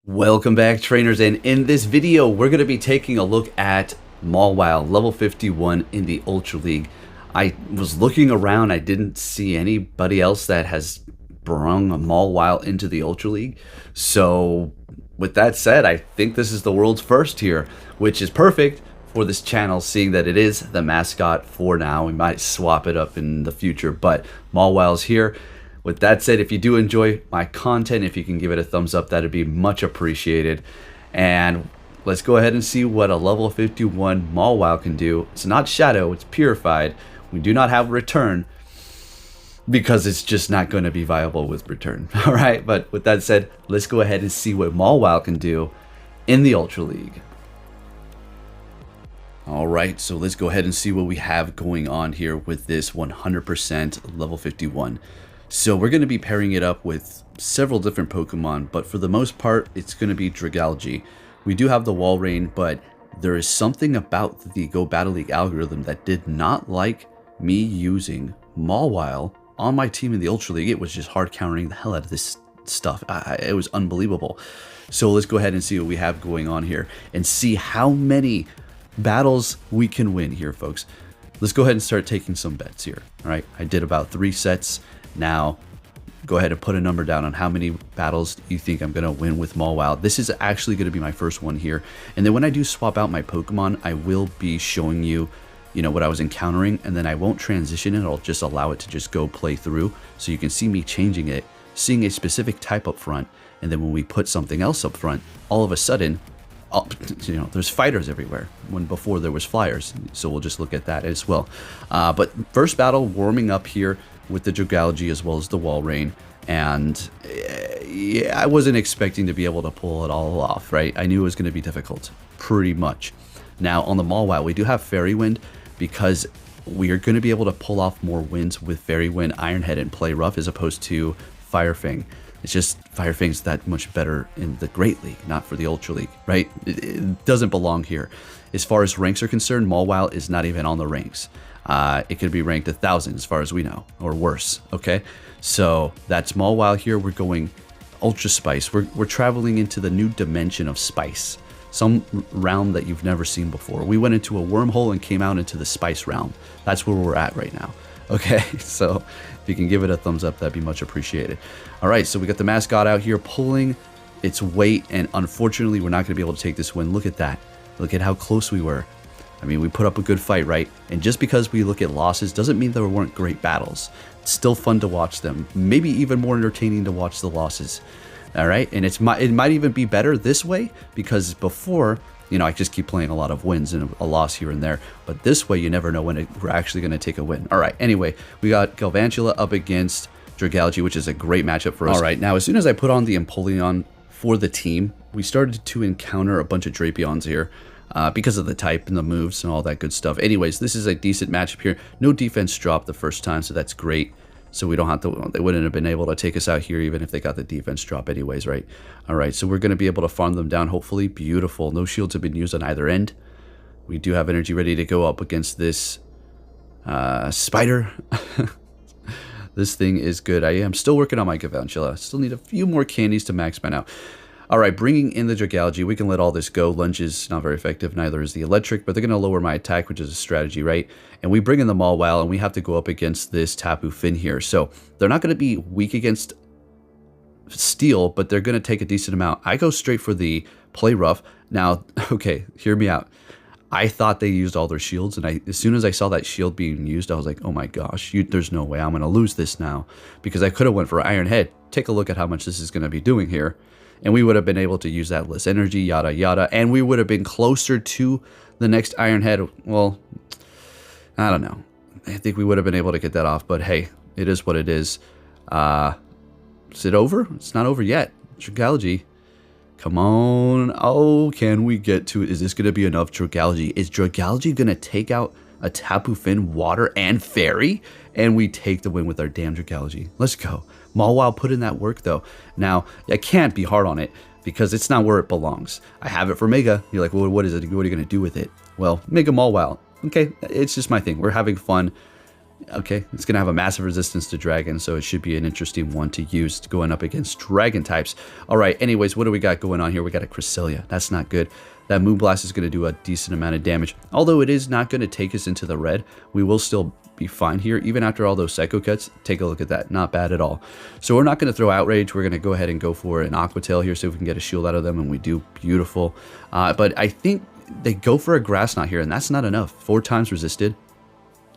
Welcome back, trainers, and in this video we're going to be taking a look at Mawile, level 51 in the Ultra League. I was looking around, I didn't see anybody else that has brung a Mawile into the Ultra League. So with that said, I think this is the world's first here, which is perfect for this channel, seeing that it is the mascot for now. We might swap it up in the future, but Mawile's here. With that said, if you do enjoy my content, if you can give it a thumbs up, that'd be much appreciated. And let's go ahead and see what a level 51 Mawile can do. It's not Shadow, it's Purified. We do not have Return because it's just not going to be viable with Return. All right, but with that said, let's go ahead and see what Mawile can do in the Ultra League. All right, so let's go ahead and see what we have going on here with this 100% level 51. So we're going to be pairing it up with several different Pokemon, but for the most part, it's going to be Dragalge. We do have the Wall Rain, but there is something about the Go Battle League algorithm that did not like me using Mawile on my team in the Ultra League. It was just hard countering the hell out of this stuff. It was unbelievable. So let's go ahead and see what we have going on here and see how many battles we can win here, folks. Let's go ahead and start taking some bets here. All right, I did about 3 sets. Now, go ahead and put a number down on how many battles you think I'm going to win with Mawile. This is actually going to be my first one here. And then when I do swap out my Pokemon, I will be showing you, what I was encountering. And then I won't transition it. I'll just allow it to just go play through. So you can see me changing it, seeing a specific type up front. And then when we put something else up front, all of a sudden, there's fighters everywhere when before there was flyers. So we'll just look at that as well. But first battle, warming up here with the Dragalge as well as the Wall Rain. And yeah, I wasn't expecting to be able to pull it all off, right? I knew it was going to be difficult, pretty much. Now on the Mawile, we do have Fairy Wind because we are going to be able to pull off more wins with Fairy Wind, Iron Head, and Play Rough as opposed to Fire Fang. It's just Fire Fang's that much better in the Great League, not for the Ultra League, right? It doesn't belong here. As far as ranks are concerned, Mawile is not even on the ranks. It could be ranked 1,000 as far as we know, or worse, okay? So that's Mawile here. We're going Ultra Spice. We're traveling into the new dimension of Spice, some realm that you've never seen before. We went into a wormhole and came out into the Spice realm. That's where we're at right now, okay? So if you can give it a thumbs up, that'd be much appreciated. All right, so we got the mascot out here pulling its weight, and unfortunately, we're not going to be able to take this win. Look at that. Look at how close we were. I mean, we put up a good fight, right? And just because we look at losses doesn't mean there weren't great battles. It's still fun to watch them. Maybe even more entertaining to watch the losses. All right? And it might even be better this way because before, I just keep playing a lot of wins and a loss here and there. But this way, you never know when we're actually going to take a win. All right. Anyway, we got Galvantula up against Dragalge, which is a great matchup for us. All right. Now, as soon as I put on the Empoleon for the team, we started to encounter a bunch of Drapions here. Because of the type and the moves and all that good stuff. Anyways, this is a decent matchup here. No defense drop the first time, so that's great. So we don't have to, they wouldn't have been able to take us out here even if they got the defense drop anyways, right? All right, so we're going to be able to farm them down, hopefully. Beautiful. No shields have been used on either end. We do have energy ready to go up against this spider. This thing is good. I am still working on my Galvantula. Still need a few more candies to max mine out. All right, bringing in the Dragalge, we can let all this go. Lunge is not very effective, neither is the electric, but they're going to lower my attack, which is a strategy, right? And we bring in the Mawile, and we have to go up against this Tapu Finn here. So they're not going to be weak against steel, but they're going to take a decent amount. I go straight for the Play Rough. Now, okay, hear me out. I thought they used all their shields, and as soon as I saw that shield being used, I was like, oh my gosh, there's no way I'm going to lose this now. Because I could have went for Iron Head. Take a look at how much this is going to be doing here. And we would have been able to use that less energy, yada, yada. And we would have been closer to the next Iron Head. Well, I don't know. I think we would have been able to get that off. But hey, it is what it is. Is it over? It's not over yet. Dragalge. Come on. Oh, can we get to it? Is this going to be enough Dragalge? Is Dragalge going to take out a Tapu Finn, Water, and Fairy? And we take the win with our damn Dragalge. Let's go. Mawile put in that work, though. Now, I can't be hard on it because it's not where it belongs. I have it for Mega. You're like, well, what is it? What are you going to do with it? Well, Mega Mawile. Okay, it's just my thing. We're having fun. Okay, it's going to have a massive resistance to dragon, so it should be an interesting one to use going up against dragon types. All right, anyways, what do we got going on here? We got a Cresselia. That's not good. That Moonblast is going to do a decent amount of damage. Although it is not going to take us into the red, we will still be fine here. Even after all those Psycho Cuts, take a look at that. Not bad at all. So we're not going to throw Outrage. We're going to go ahead and go for an Aqua Tail here, so if we can get a shield out of them, and we do. Beautiful. But I think they go for a Grass Knot here, and that's not enough. 4 times resisted.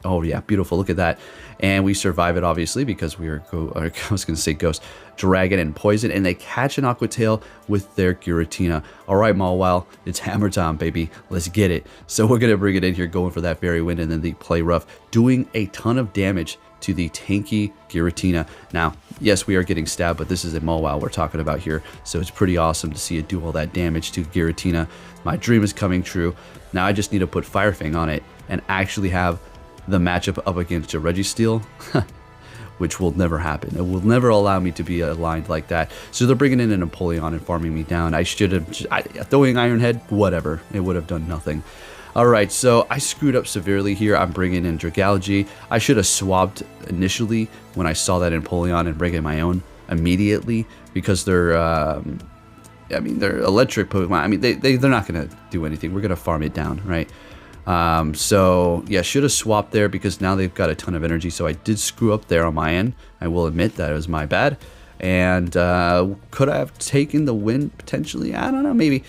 Oh yeah, beautiful. Look at that. And we survive it, obviously, because we are, I was going to say Ghost, Dragon, and Poison. And they catch an Aqua Tail with their Giratina. All right, Mawile, it's hammer time, baby. Let's get it. So we're going to bring it in here, going for that Fairy Wind, and then the Play Rough, doing a ton of damage to the tanky Giratina. Now, yes, we are getting stabbed, but this is a Mawile we're talking about here. So it's pretty awesome to see it do all that damage to Giratina. My dream is coming true. Now I just need to put Fire Fang on it and actually have the matchup up against a Registeel, which will never happen. It will never allow me to be aligned like that. So they're bringing in a Napoleon and farming me down. I should have, throwing Iron Head, whatever. It would have done nothing. All right, so I screwed up severely here. I'm bringing in Dragalge. I should have swapped initially when I saw that Napoleon and bring in my own immediately, because they're, I mean, they're electric Pokemon. I mean, they're not going to do anything. We're going to farm it down, right? So yeah, should have swapped there because now they've got a ton of energy. So I did screw up there on my end. I will admit that it was my bad. And could I have taken the win potentially? I don't know, maybe.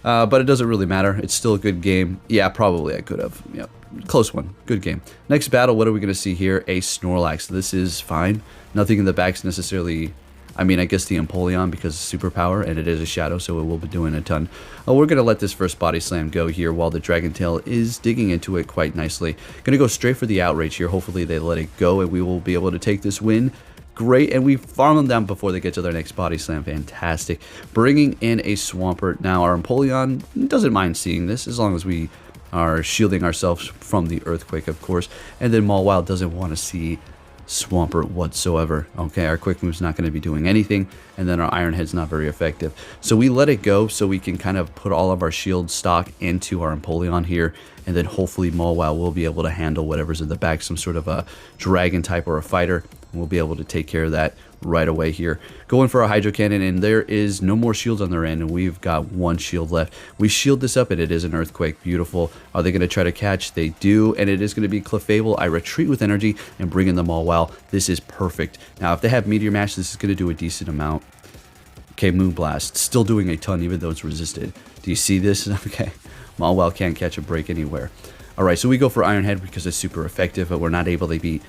But it doesn't really matter. It's still a good game. Yeah, probably I could have. Yep, close one. Good game. Next battle, what are we going to see here? A Snorlax. This is fine. Nothing in the back's necessarily... I mean, I guess the Empoleon because it's superpower, and it is a shadow, so it will be doing a ton. We're going to let this first Body Slam go here while the Dragon Tail is digging into it quite nicely. Going to go straight for the Outrage here. Hopefully they let it go, and we will be able to take this win. Great, and we farm them down before they get to their next Body Slam. Fantastic. Bringing in a Swampert. Now, our Empoleon doesn't mind seeing this as long as we are shielding ourselves from the Earthquake, of course. And then Mawile doesn't want to see Swampert whatsoever. Okay, our Quick Move's not going to be doing anything, and then our Iron Head's not very effective. So we let it go so we can kind of put all of our shield stock into our Empoleon here, and then hopefully Mawile will be able to handle whatever's in the back, some sort of a dragon type or a fighter, and we'll be able to take care of that right away here. Going for a Hydro Cannon, and there is no more shields on their end, and we've got 1 shield left. We shield this up, and it is an Earthquake. Beautiful. Are they going to try to catch? They do, and it is going to be Clefable. I retreat with energy and bring in the Mawile. This is perfect. Now, if they have Meteor Mash, this is going to do a decent amount. Okay, Moonblast. Still doing a ton, even though it's resisted. Do you see this? Okay. Mawile can't catch a break anywhere. All right, so we go for Iron Head because it's super effective, but we're not able to be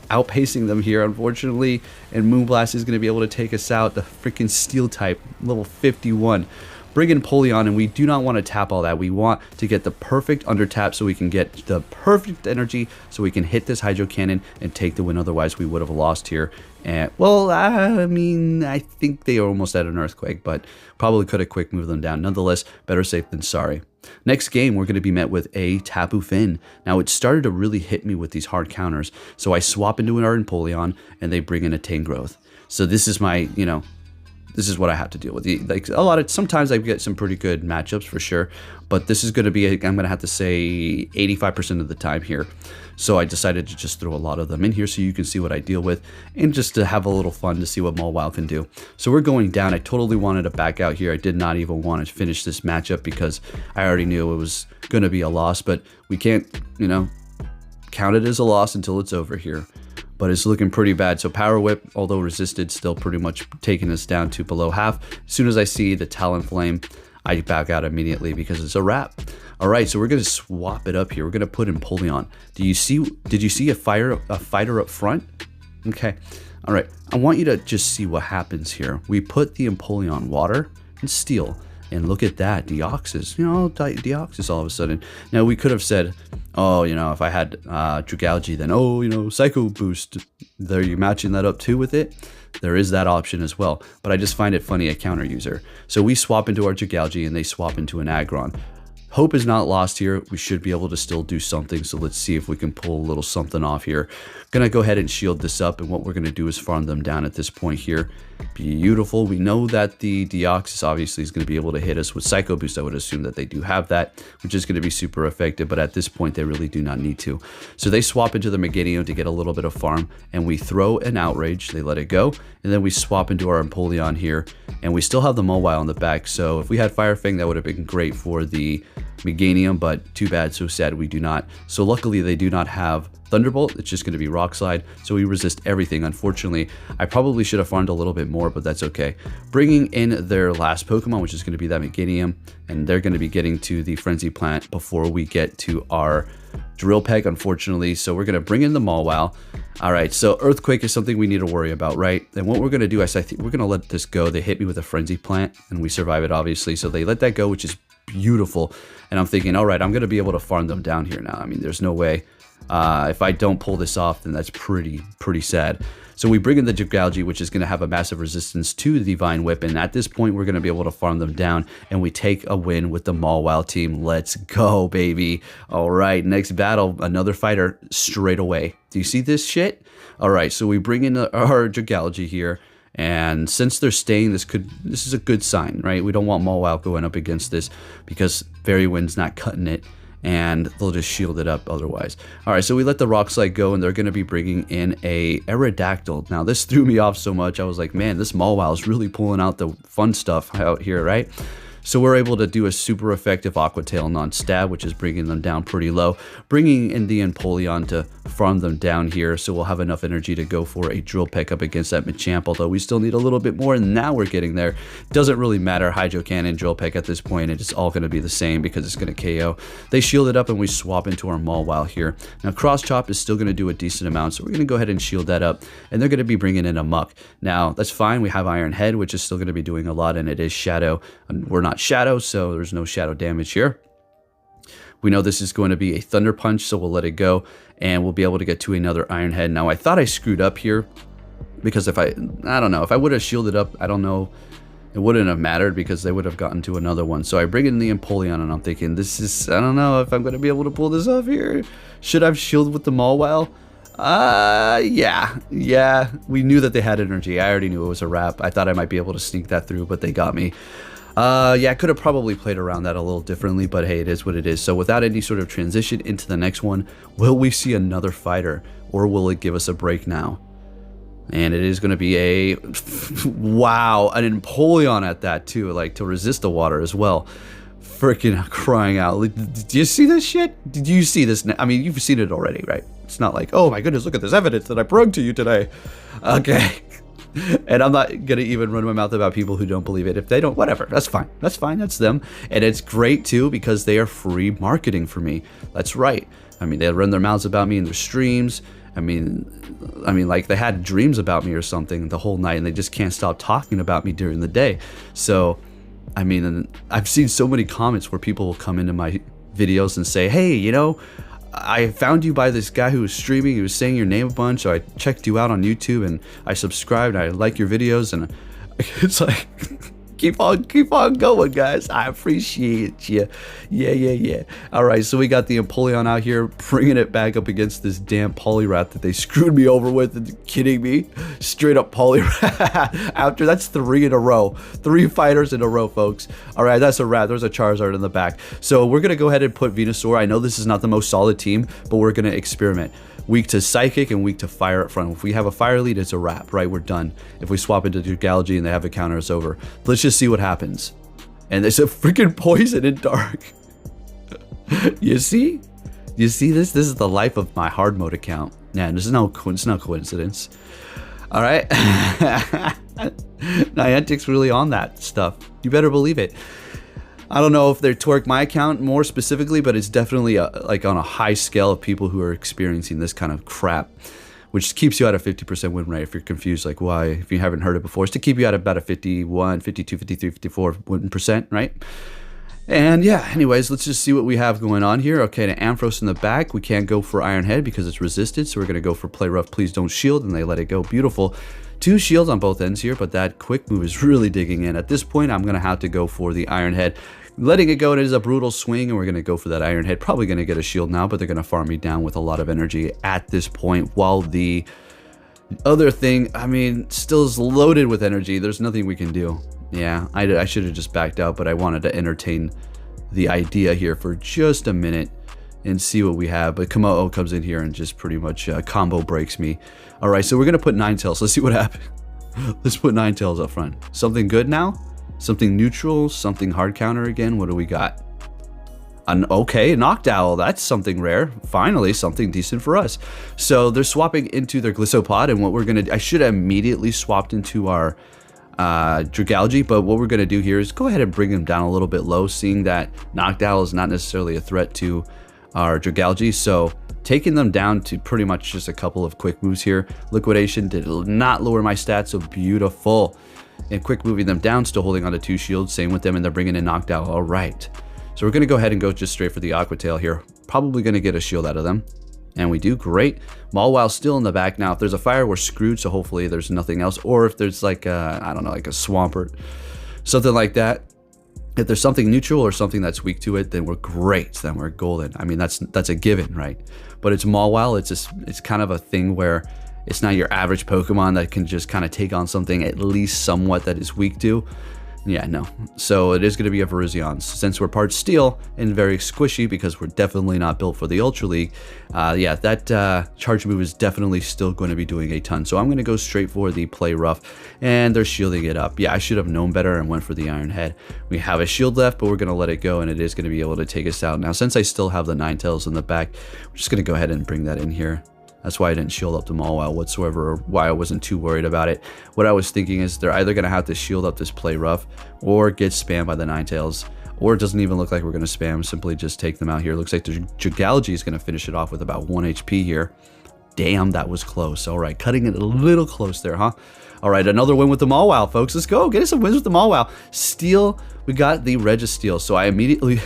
outpacing them here, unfortunately, and Moonblast is going to be able to take us out. The freaking Steel type, level 51. Bring in Empoleon, and we do not want to tap all that. We want to get the perfect under tap so we can get the perfect energy so we can hit this Hydro Cannon and take the win. Otherwise, we would have lost here. And, well, I mean, I think they are almost at an Earthquake, but probably could have quick moved them down. Nonetheless, better safe than sorry. Next game, we're going to be met with a Tapu Fini. Now, it started to really hit me with these hard counters, so I swap into an Empoleon, and they bring in a Tangrowth. So this is my, you know, this is what I have to deal with. Like sometimes I get some pretty good matchups for sure, but this is going to be, I'm going to have to say 85% of the time here. So I decided to just throw a lot of them in here so you can see what I deal with and just to have a little fun to see what Mawile can do. So we're going down. I totally wanted to back out here. I did not even want to finish this matchup because I already knew it was going to be a loss, but we can't, you know, count it as a loss until it's over here. But it's looking pretty bad. So Power Whip, although resisted, still pretty much taking us down to below half. As soon as I see the Talonflame, I back out immediately because it's a wrap. All right, so we're gonna swap it up here. We're gonna put Empoleon. Did you see a fighter up front? Okay. All right. I want you to just see what happens here. We put the Empoleon water and steel. And look at that, Deoxys, you know, Deoxys all of a sudden. Now, we could have said, oh, you know, if I had Dragalge, then, oh, you know, Psycho Boost. Are you matching that up too with it? There is that option as well. But I just find it funny, a counter user. So we swap into our Dragalge and they swap into an Aggron. Hope is not lost here. We should be able to still do something. So let's see if we can pull a little something off here. Gonna go ahead and shield this up. And what we're gonna do is farm them down at this point here. Beautiful. We know that the Deoxys obviously is going to be able to hit us with Psycho Boost. I would assume that they do have that, which is going to be super effective, but at this point they really do not need to. So they swap into the Meganium to get a little bit of farm, and we throw an Outrage. They let it go, and then we swap into our Empoleon here, and we still have the Mawile on the back. So if we had Fire Fang, that would have been great for the Meganium, but too bad, so sad we do not. So luckily they do not have Thunderbolt. It's just going to be Rock Slide, so we resist everything. Unfortunately, I probably should have farmed a little bit more, but that's okay. Bringing in their last Pokemon, which is going to be that Meganium, and they're going to be getting to the Frenzy Plant before we get to our Drill Peck, unfortunately. So we're going to bring in the Mawile. All right, so Earthquake is something we need to worry about, right? And what we're going to do is I think we're going to let this go. They hit me with a Frenzy Plant, and we survive it, obviously. So they let that go, which is beautiful. And I'm thinking, all right, I'm going to be able to farm them down here now. I mean, there's no way. If I don't pull this off, then that's pretty sad. So we bring in the Gigalgy, which is going to have a massive resistance to the Divine Whip, and at this point we're going to be able to farm them down, and we take a win with the Mawile team. Let's go, baby. All right, next battle, another fighter straight away. Do you see this shit? All right, so we bring in our Gigalgy here, and since they're staying, this is a good sign, right? We don't want Mawile going up against this because Fairy Wind's not cutting it, and they'll just shield it up otherwise. All right, so we let the Rock Slide go, and they're going to be bringing in a Aerodactyl. Now, this threw me off so much. I was like, man, this Mawile is really pulling out the fun stuff out here, right? So we're able to do a super effective Aqua Tail non-stab, which is bringing them down pretty low, bringing in the Empoleon to farm them down here, so we'll have enough energy to go for a Drill Peck up against that Machamp, although we still need a little bit more, and now we're getting there. Doesn't really matter, Hydro Cannon, Drill Peck at this point, it's all going to be the same because it's going to KO. They shield it up, and we swap into our Mawile here. Now, Cross Chop is still going to do a decent amount, so we're going to go ahead and shield that up, and they're going to be bringing in a Muck. Now, that's fine. We have Iron Head, which is still going to be doing a lot, and it is Shadow. And we're not Shadow, so there's no Shadow damage here. We know this is going to be a Thunder Punch, so we'll let it go, and we'll be able to get to another Iron Head. Now, I thought I screwed up here, because if I don't know, if I would have shielded up, I don't know, it wouldn't have mattered because they would have gotten to another one. So I bring in the Empoleon, and I'm thinking, I don't know if I'm going to be able to pull this off here. Should I have shielded with the Mawile? Yeah, we knew that they had energy. I already knew it was a wrap. I thought I might be able to sneak that through, but they got me. Yeah, I could have probably played around that a little differently, but hey, it is what it is. So without any sort of transition into the next one, will we see another fighter, or will it give us a break now? And it is going to be a wow, an Empoleon at that too, like to resist the water as well. Freaking crying out. Did you see this shit? Did you see this? I mean, you've seen it already, right? It's not like, oh my goodness, look at this evidence that I brought to you today. Okay. And I'm not going to even run my mouth about people who don't believe it. If they don't, whatever, that's fine. That's fine. That's them. And it's great too because they are free marketing for me. That's right. I mean, they run their mouths about me in their streams. I mean, like they had dreams about me or something the whole night, and they just can't stop talking about me during the day. So, I mean, and I've seen so many comments where people will come into my videos and say, hey, you know, I found you by this guy who was streaming. He was saying your name a bunch, so I checked you out on YouTube and I subscribed. I like your videos, and it's like, keep on going, guys. I appreciate you. Yeah. All right, so we got the Empoleon out here, bringing it back up against this damn Poliwrath that they screwed me over with. Are you kidding me? Straight up Poliwrath. After that's 3 in a row. 3 fighters in a row, folks. All right, that's a wrap. There's a Charizard in the back. So we're going to go ahead and put Venusaur. I know this is not the most solid team, but we're going to experiment. Weak to Psychic and weak to Fire up front. If we have a Fire lead, it's a wrap, right? We're done. If we swap into Gigalgy and they have a counter, it's over. Let's just see what happens. And there's a freaking Poison in Dark. You see? You see this? This is the life of my hard mode account. Yeah, it's no coincidence. All right. Niantic's really on that stuff. You better believe it. I don't know if they're twerk my account more specifically, but it's definitely like on a high scale of people who are experiencing this kind of crap, which keeps you at a 50% win rate. If you're confused, like why, if you haven't heard it before, it's to keep you at about a 51, 52, 53, 54 win percent, right? And yeah, anyways, let's just see what we have going on here. Okay, to Ampharos in the back, we can't go for Iron Head because it's resisted, so we're going to go for Play Rough, Please Don't Shield, and they let it go. Beautiful. 2 shields on both ends here, but that quick move is really digging in. At this point, I'm going to have to go for the Iron Head. Letting it go, it is a brutal swing, and we're going to go for that Iron Head. Probably going to get a shield now, but they're going to farm me down with a lot of energy at this point, while the Other thing, I mean, still is loaded with energy. There's nothing we can do. Yeah, I should have just backed out, but I wanted to entertain the idea here for just a minute and see what we have. But Komodo comes in here and just pretty much combo breaks me. All right, so we're going to put Ninetales. Let's see what happens. Let's put Ninetales up front. Something good now? Something neutral? Something hard counter again? What do we got? Okay, Noctowl. That's something rare. Finally, something decent for us. So they're swapping into their Glissopod, and what we're going to... I should have immediately swapped into our Dragalge, but what we're going to do here is go ahead and bring them down a little bit low, seeing that Noctowl is not necessarily a threat to our Dragalge. So taking them down to pretty much just a couple of quick moves here. Liquidation did not lower my stats, so beautiful. And quick moving them down, still holding on to 2 shields. Same with them, and they're bringing in Noctowl. All right. So we're going to go ahead and go just straight for the Aqua Tail here. Probably going to get a shield out of them. And we do great. Mawile still in the back. Now, if there's a fire, we're screwed. So hopefully there's nothing else. Or if there's like a, I don't know, like a swamp or something like that. If there's something neutral or something that's weak to it, then we're great. Then we're golden. I mean, that's a given, right? But it's Mawile. It's kind of a thing where it's not your average Pokemon that can just kind of take on something at least somewhat that is weak to. Yeah, no. So it is going to be a Virizion. Since we're part steel and very squishy because we're definitely not built for the Ultra League, yeah, that charge move is definitely still going to be doing a ton. So I'm going to go straight for the Play Rough, and they're shielding it up. Yeah, I should have known better and went for the Iron Head. We have a shield left, but we're going to let it go, and it is going to be able to take us out. Now, since I still have the Ninetales in the back, we're just going to go ahead and bring that in here. That's why I didn't shield up the Mawile whatsoever, or why I wasn't too worried about it. What I was thinking is they're either going to have to shield up this Play Rough or get spammed by the Ninetales, or it doesn't even look like we're going to spam, simply just take them out here. Looks like the Dragalge is going to finish it off with about 1 HP here. Damn, that was close. All right, cutting it a little close there, huh? All right, another win with the Mawile, folks. Let's go. Get us some wins with the Mawile. Steel, we got the Registeel, so I immediately...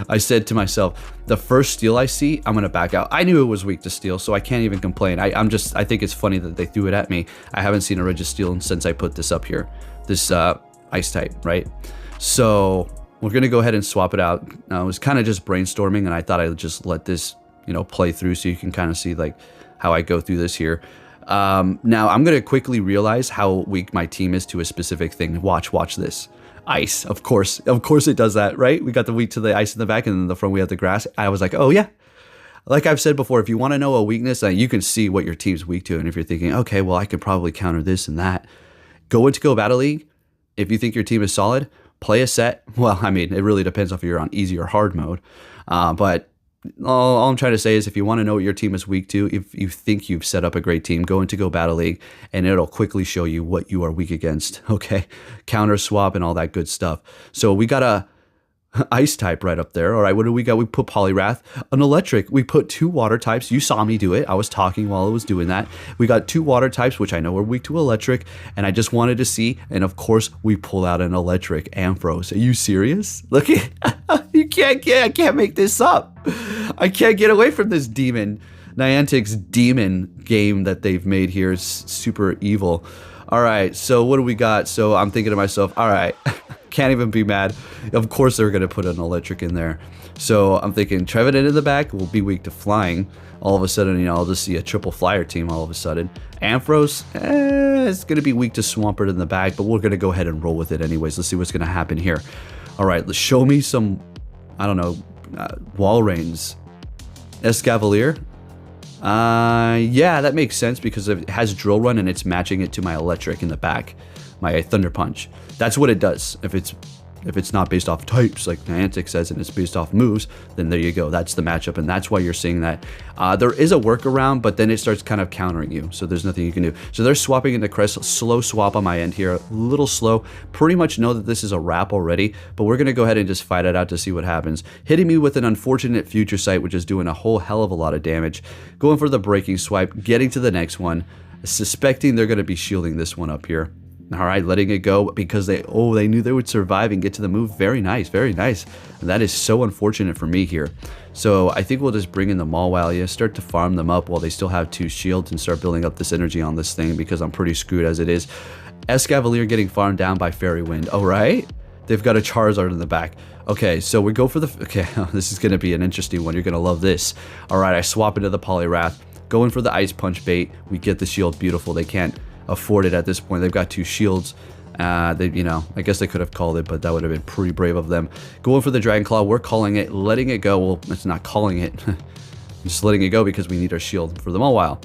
I said to myself, the first steel I see, I'm gonna back out. I knew it was weak to steel, so I can't even complain. I think it's funny that they threw it at me. I haven't seen a Registeel since I put this up here, this ice type, right? So we're gonna go ahead and swap it out. I was kind of just brainstorming, and I thought I'd just let this, you know, play through so you can kind of see like how I go through this here. Now I'm gonna quickly realize how weak my team is to a specific thing. Watch this. Ice, of course it does that, right? We got the weak to the ice in the back, and in the front we have the grass. I was like, oh yeah. Like I've said before, if you want to know a weakness, you can see what your team's weak to, and if you're thinking, okay, well, I could probably counter this and that, go into Go Battle League. If you think your team is solid, play a set. Well, I mean, it really depends if you're on easy or hard mode, but all I'm trying to say is if you want to know what your team is weak to, if you think you've set up a great team, go into Go Battle League, and it'll quickly show you what you are weak against, okay? Counter swap and all that good stuff. So we got a ice type right up there. All right, what do we got? We put Poliwrath, an electric. We put 2 water types. You saw me do it. I was talking while I was doing that. We got 2 water types, which I know are weak to electric, and I just wanted to see, and of course, we pull out an electric Ampharos. Are you serious? Look at I can't make this up. I can't get away from this demon. Niantic's demon game that they've made here is super evil. All right, so what do we got? So I'm thinking to myself, all right, can't even be mad. Of course they're going to put an electric in there. So I'm thinking Trevenant in the back will be weak to flying. All of a sudden, you know, I'll just see a triple flyer team all of a sudden. Ampharos, it's going to be weak to Swampert in the back, but we're going to go ahead and roll with it anyways. Let's see what's going to happen here. All right, let's show me some, I don't know, Walreins. Escavalier. Yeah, that makes sense because it has Drill Run and it's matching it to my electric in the back, my Thunder Punch. That's what it does. If it's not based off types like Niantic says and it's based off moves, then there you go. That's the matchup, and that's why you're seeing that. There is a workaround, but then it starts kind of countering you, so there's nothing you can do. So they're swapping into Crest. Slow swap on my end here, a little slow. Pretty much know that this is a wrap already, but we're going to go ahead and just fight it out to see what happens. Hitting me with an unfortunate Future Sight, which is doing a whole hell of a lot of damage. Going for the Breaking Swipe, getting to the next one, suspecting they're going to be shielding this one up here. All right, letting it go because they knew they would survive and get to the move. Very nice, very nice. And that is so unfortunate for me here. So I think we'll just bring in the Mawile, start to farm them up while they still have 2 shields and start building up this energy on this thing because I'm pretty screwed as it is. Escavalier getting farmed down by Fairy Wind. All right, they've got a Charizard in the back. Okay, so we go for the... Okay, this is going to be an interesting one. You're going to love this. All right, I swap into the Poliwrath. Going for the Ice Punch bait, we get the shield. Beautiful. They can't afford it at this point. They've got 2 shields. They, you know, I guess they could have called it, but that would have been pretty brave of them. Going for the Dragon Claw, we're calling it, letting it go. Well, it's not calling it. Just letting it go because we need our shield for the Mawile.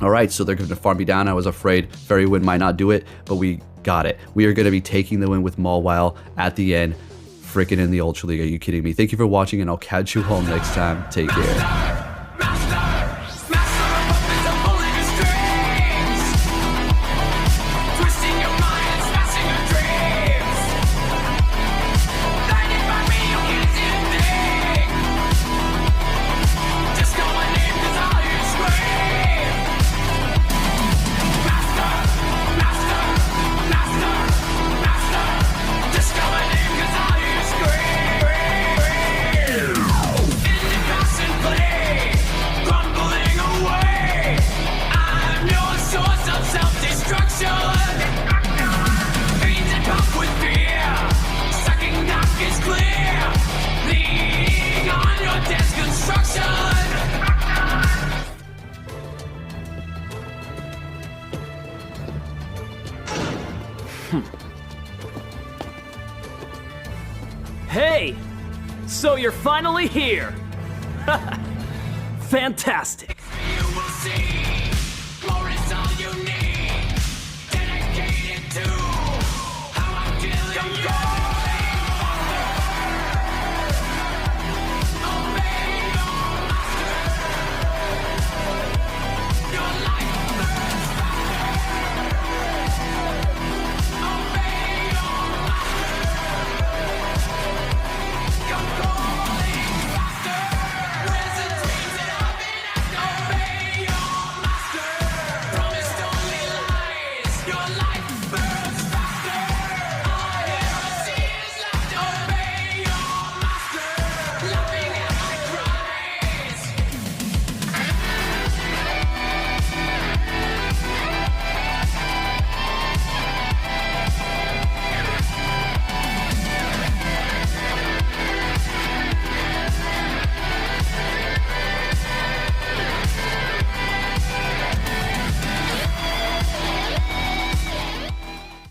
Alright, so they're going to farm me down. I was afraid Fairy Wind might not do it, but we got it. We are going to be taking the win with Mawile at the end. Freaking in the Ultra League. Are you kidding me? Thank you for watching, and I'll catch you all next time. Take care. Hey! So you're finally here! Fantastic!